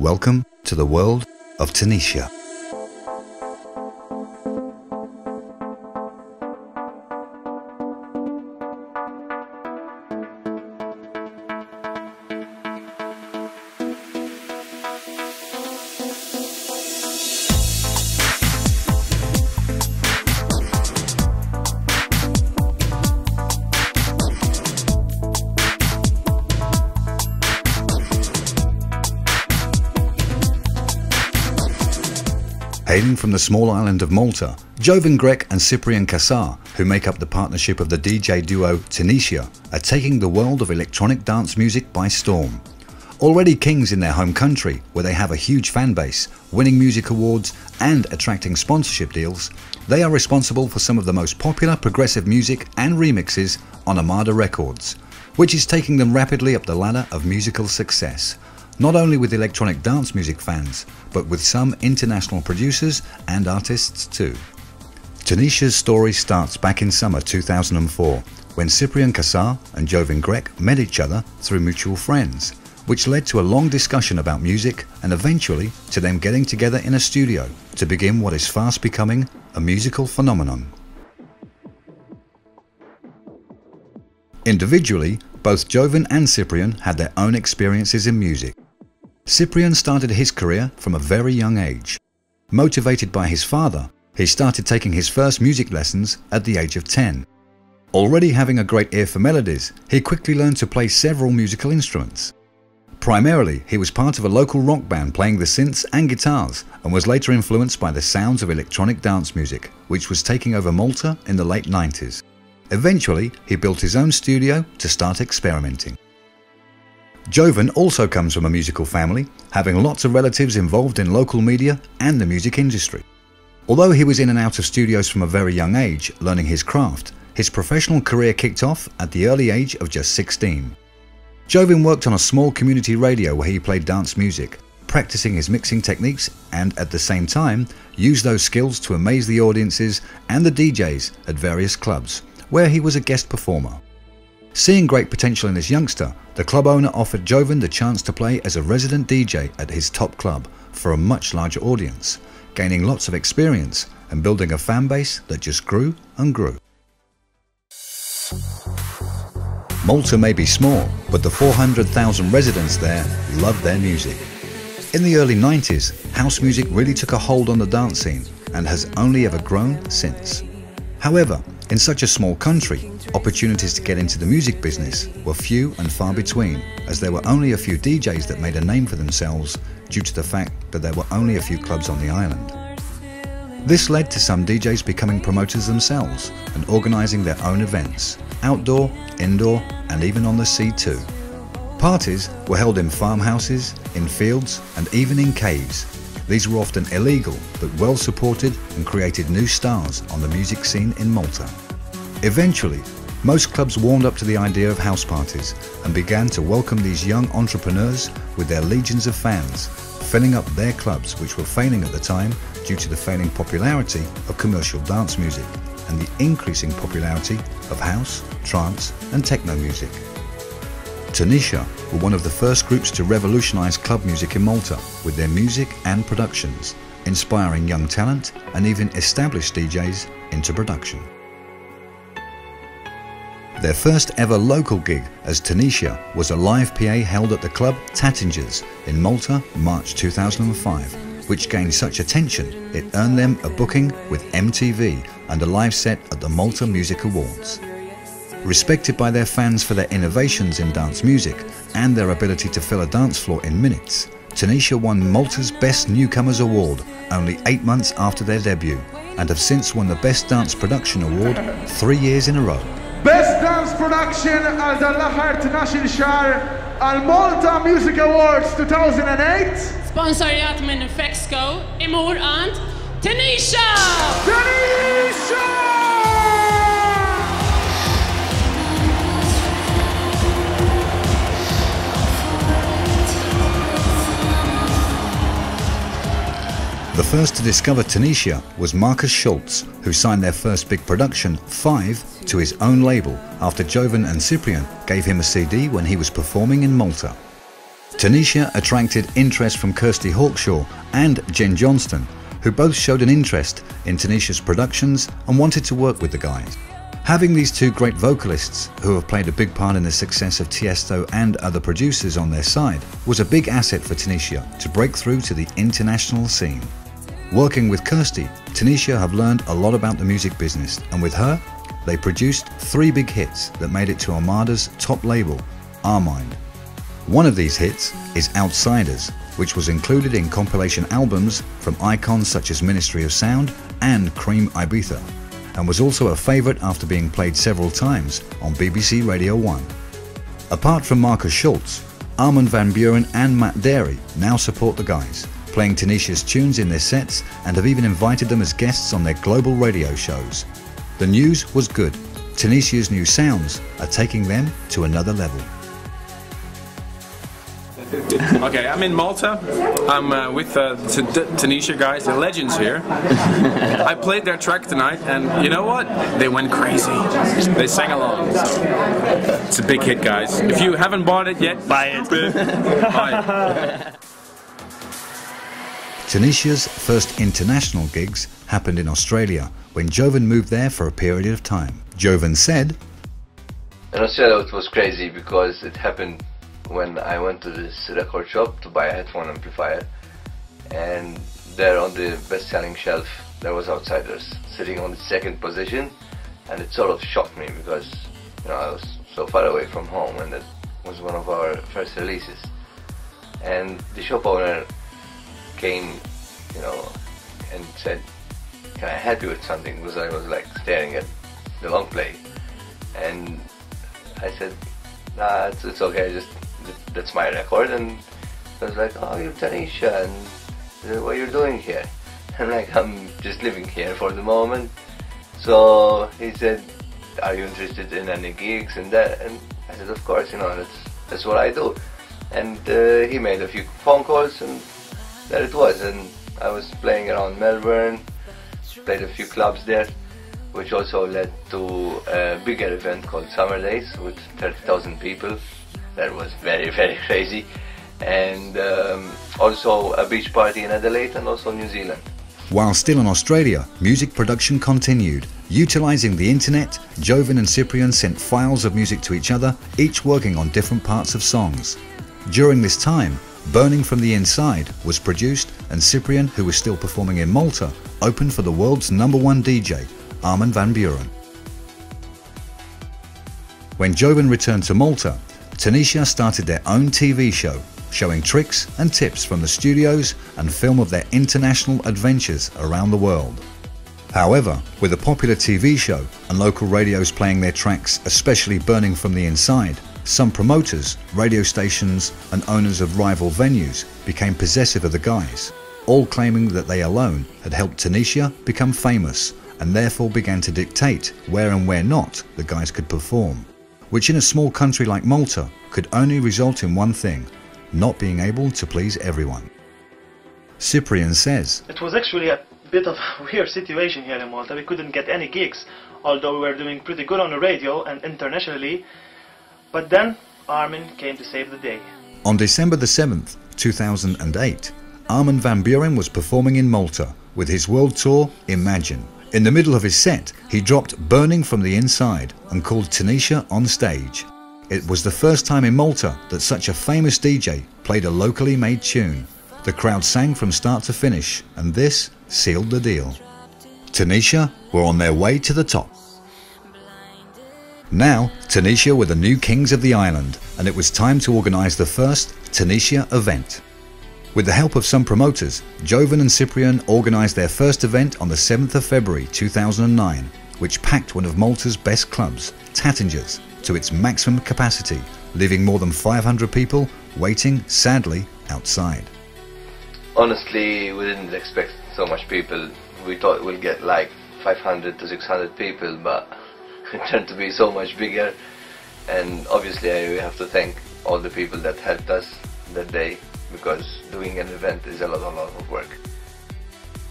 Welcome to the world of Tenishia. Hailing from the small island of Malta, Joven and Cyprian, who make up the partnership of the DJ duo Tenishia, are taking the world of electronic dance music by storm. Already kings in their home country, where they have a huge fan base, winning music awards and attracting sponsorship deals, they are responsible for some of the most popular progressive music and remixes on Armada Records, which is taking them rapidly up the ladder of musical success. Not only with electronic dance music fans, but with some international producers and artists too. Tenishia's story starts back in summer 2004, when Cyprian and Joven met each other through mutual friends, which led to a long discussion about music and eventually to them getting together in a studio to begin what is fast becoming a musical phenomenon. Individually, both Joven and Cyprian had their own experiences in music. Cyprian started his career from a very young age. Motivated by his father, he started taking his first music lessons at the age of 10. Already having a great ear for melodies, he quickly learned to play several musical instruments. Primarily, he was part of a local rock band playing the synths and guitars, and was later influenced by the sounds of electronic dance music, which was taking over Malta in the late 90s. Eventually, he built his own studio to start experimenting. Joven also comes from a musical family, having lots of relatives involved in local media and the music industry. Although he was in and out of studios from a very young age, learning his craft, his professional career kicked off at the early age of just 16. Joven worked on a small community radio where he played dance music, practicing his mixing techniques, and at the same time used those skills to amaze the audiences and the DJs at various clubs, where he was a guest performer. Seeing great potential in this youngster, the club owner offered Joven the chance to play as a resident DJ at his top club for a much larger audience, gaining lots of experience and building a fan base that just grew and grew. Malta may be small, but the 400,000 residents there love their music. In the early 90s, house music really took a hold on the dance scene and has only ever grown since. However, in such a small country, opportunities to get into the music business were few and far between, as there were only a few DJs that made a name for themselves due to the fact that there were only a few clubs on the island. This led to some DJs becoming promoters themselves and organising their own events, outdoor, indoor and even on the sea too. Parties were held in farmhouses, in fields and even in caves. These were often illegal, but well supported and created new stars on the music scene in Malta. Eventually, most clubs warmed up to the idea of house parties and began to welcome these young entrepreneurs with their legions of fans, filling up their clubs, which were failing at the time due to the failing popularity of commercial dance music and the increasing popularity of house, trance and techno music. Tenishia were one of the first groups to revolutionise club music in Malta with their music and productions, inspiring young talent and even established DJs into production. Their first ever local gig as Tenishia was a live PA held at the club Tattinger's in Malta, March 2005, which gained such attention it earned them a booking with MTV and a live set at the Malta Music Awards. Respected by their fans for their innovations in dance music and their ability to fill a dance floor in minutes, Tenishia won Malta's Best Newcomers Award only 8 months after their debut and have since won the Best Dance Production Award 3 years in a row. Best Dance Production għal dal-aħħar 12 xahar għal Malta Music Awards 2008. Sponsorjat minn Fexco, imur għand Tenishia! Tenishia! The first to discover Tenishia was Marcus Schultz, who signed their first big production, 5, to his own label after Joven and Cyprian gave him a CD when he was performing in Malta. Tenishia attracted interest from Kirsty Hawkshaw and Jen Johnston, who both showed an interest in Tenishia's productions and wanted to work with the guys. Having these two great vocalists, who have played a big part in the success of Tiesto and other producers on their side, was a big asset for Tenishia to break through to the international scene. Working with Kirsty, Tenishia have learned a lot about the music business, and with her, they produced 3 big hits that made it to Armada's top label, Armada. One of these hits is Outsiders, which was included in compilation albums from icons such as Ministry of Sound and Cream Ibiza, and was also a favourite after being played several times on BBC Radio 1. Apart from Marcus Schultz, Armand van Buuren and Matt Darey now support the guys, playing Tenishia's tunes in their sets and have even invited them as guests on their global radio shows. The news was good. Tenishia's new sounds are taking them to another level. Okay, I'm in Malta. I'm with Tenishia guys, the legends here. I played their track tonight, and you know what? They went crazy. They sang along. It's a big hit, guys. If you haven't bought it yet, buy it. Buy it. Tenishia's first international gigs happened in Australia when Joven moved there for a period of time. Joven said, "In Australia it was crazy because it happened when I went to this record shop to buy a headphone amplifier, and there on the best-selling shelf there was Outsiders sitting on the 2nd position, and it sort of shocked me because, you know, I was so far away from home and that was one of our first releases. And the shop owner came, you know, and said, "Can I help you with something?" Because I was like staring at the long play, and I said, "Nah, it's okay, just that's my record." And I was like, "Oh, you're Tenishia, and what are you doing here?" I'm like, "I'm just living here for the moment." So he said, "Are you interested in any gigs and that?" And I said, "Of course, you know, that's what I do." And he made a few phone calls, and there it was. And I was playing around Melbourne, played a few clubs there, which also led to a bigger event called Summer Days with 30,000 people. That was very, very crazy. And also a beach party in Adelaide and also New Zealand. While still in Australia, music production continued. Utilising the internet, Joven and Cyprian sent files of music to each other, each working on different parts of songs. During this time, Burning from the Inside was produced, and Cyprian, who was still performing in Malta, opened for the world's #1 DJ, Armand van Buuren. When Joven returned to Malta, Tenishia started their own TV show, showing tricks and tips from the studios and film of their international adventures around the world. However, with a popular TV show and local radios playing their tracks, especially Burning from the Inside, some promoters, radio stations and owners of rival venues became possessive of the guys, all claiming that they alone had helped Tenishia become famous and therefore began to dictate where and where not the guys could perform, which in a small country like Malta could only result in one thing: not being able to please everyone. Cyprian says, "It was actually a bit of a weird situation here in Malta. We couldn't get any gigs, although we were doing pretty good on the radio and internationally. But then Armin came to save the day." On December the 7th, 2008, Armand van Buuren was performing in Malta with his world tour Imagine. In the middle of his set, he dropped Burning from the Inside and called Tenishia on stage. It was the first time in Malta that such a famous DJ played a locally made tune. The crowd sang from start to finish, and this sealed the deal. Tenishia were on their way to the top. Now, Tenishia were the new kings of the island, and it was time to organise the first Tenishia event. With the help of some promoters, Joven and Cyprian organised their first event on the 7th of February 2009, which packed one of Malta's best clubs, Tattinger's, to its maximum capacity, leaving more than 500 people waiting, sadly, outside. Honestly, we didn't expect so much people. We thought we'll get like 500 to 600 people, but it turned to be so much bigger. And obviously we have to thank all the people that helped us that day, because doing an event is a lot of work.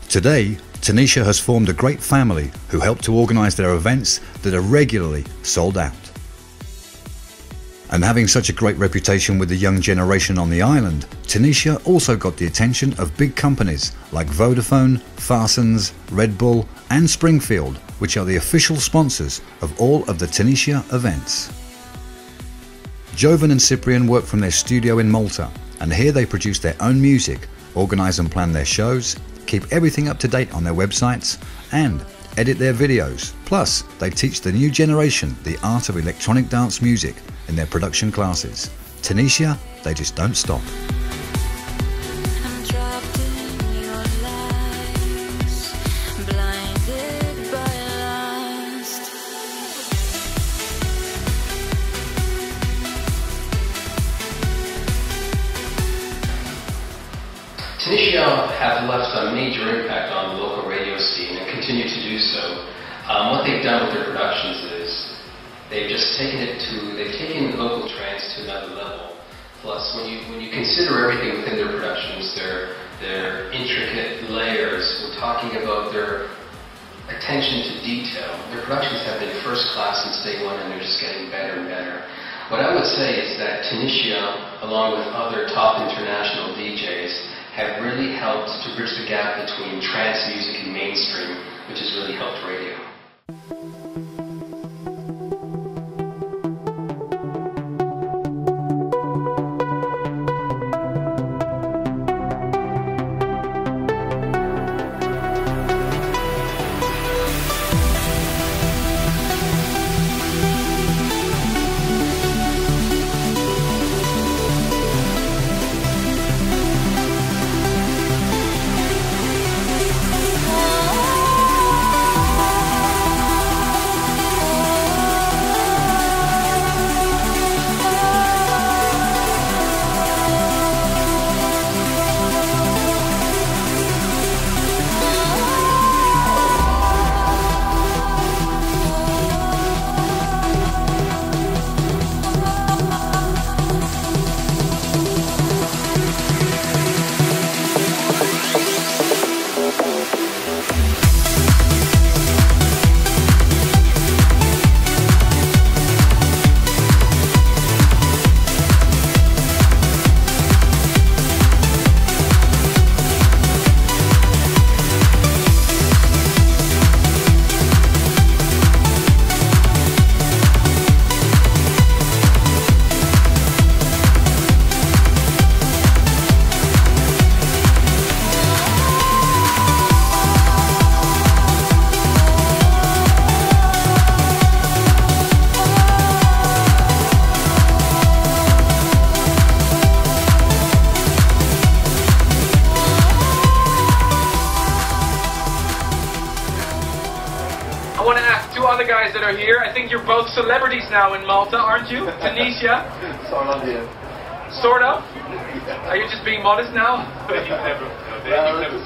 Today, Tenishia has formed a great family who help to organise their events that are regularly sold out. And having such a great reputation with the young generation on the island, Tenishia also got the attention of big companies like Vodafone, Farsons, Red Bull and Springfield, which are the official sponsors of all of the Tenishia events. Joven and Cyprian work from their studio in Malta, and here they produce their own music, organise and plan their shows, keep everything up to date on their websites and edit their videos. Plus, they teach the new generation the art of electronic dance music in their production classes. Tenishia, they just don't stop. Tenishia have left a major impact on the local radio scene and continue to do so. What they've done with their productions is they've taken local trance to another level. Plus, when you consider everything within their productions, their intricate layers, we're talking about their attention to detail. Their productions have been first class since day one, and they're just getting better and better. What I would say is that Tenishia, along with other top international DJs, have really helped to bridge the gap between trance music and mainstream, which has really helped radio. Other guys that are here. I think you're both celebrities now in Malta, aren't you? Tenishia? Sort of, yeah. Sort of? Are you just being modest now? They have a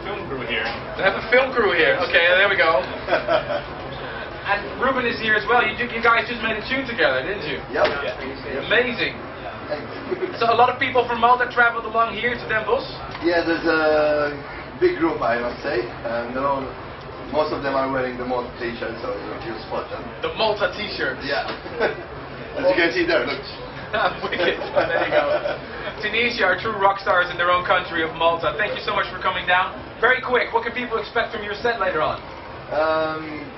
film crew here. They have a film crew here. Okay, there we go. And Ruben is here as well. You guys just made a tune together, didn't you? Yep. Amazing. So a lot of people from Malta traveled along here to Den Bosch? Yeah, there's a big group, I must say, and most of them are wearing the Malta t-shirt, so you spot them. The Malta t-shirt? Yeah. As you can see there, look. Wicked. There you go. Tenishia are true rock stars in their own country of Malta. Thank you so much for coming down. Very quick, what can people expect from your set later on?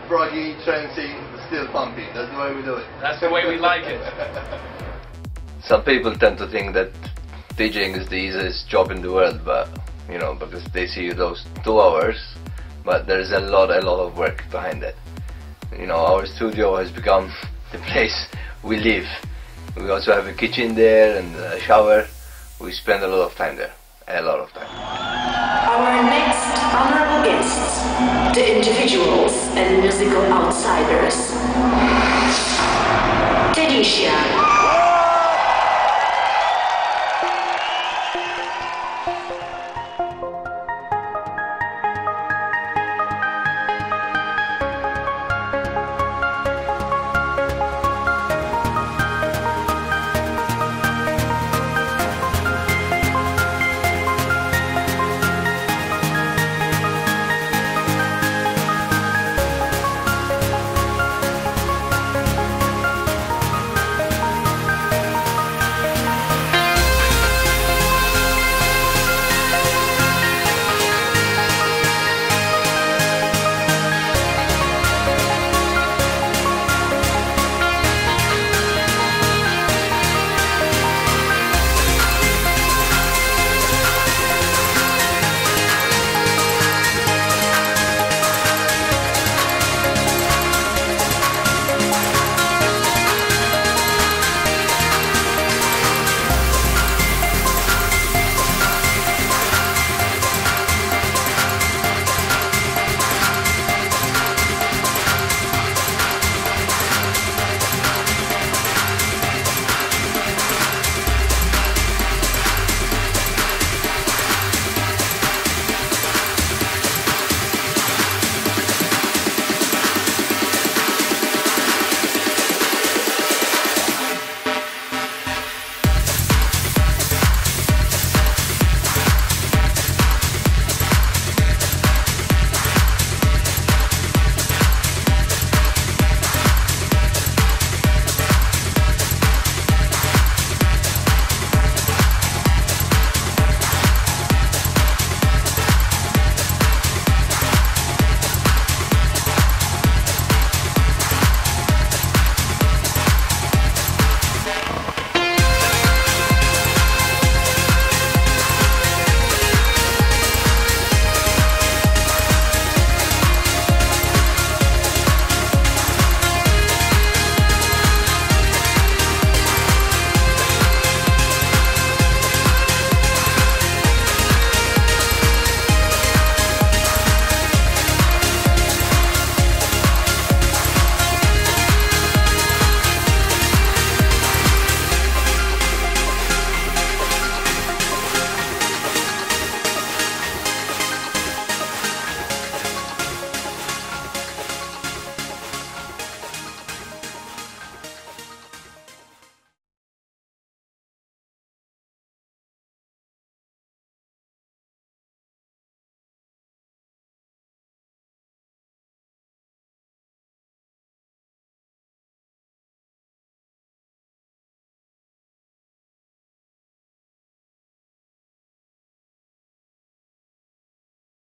Proggy, trancey, still pumpy. That's the way we do it. That's the way we like it. Some people tend to think that DJing is the easiest job in the world, but because they see those 2 hours. But there's a lot of work behind that. Our studio has become the place we live. We also have a kitchen there and a shower. We spend a lot of time there. A lot of time. Our next honorable guests, the individuals and musical outsiders. Tenishia.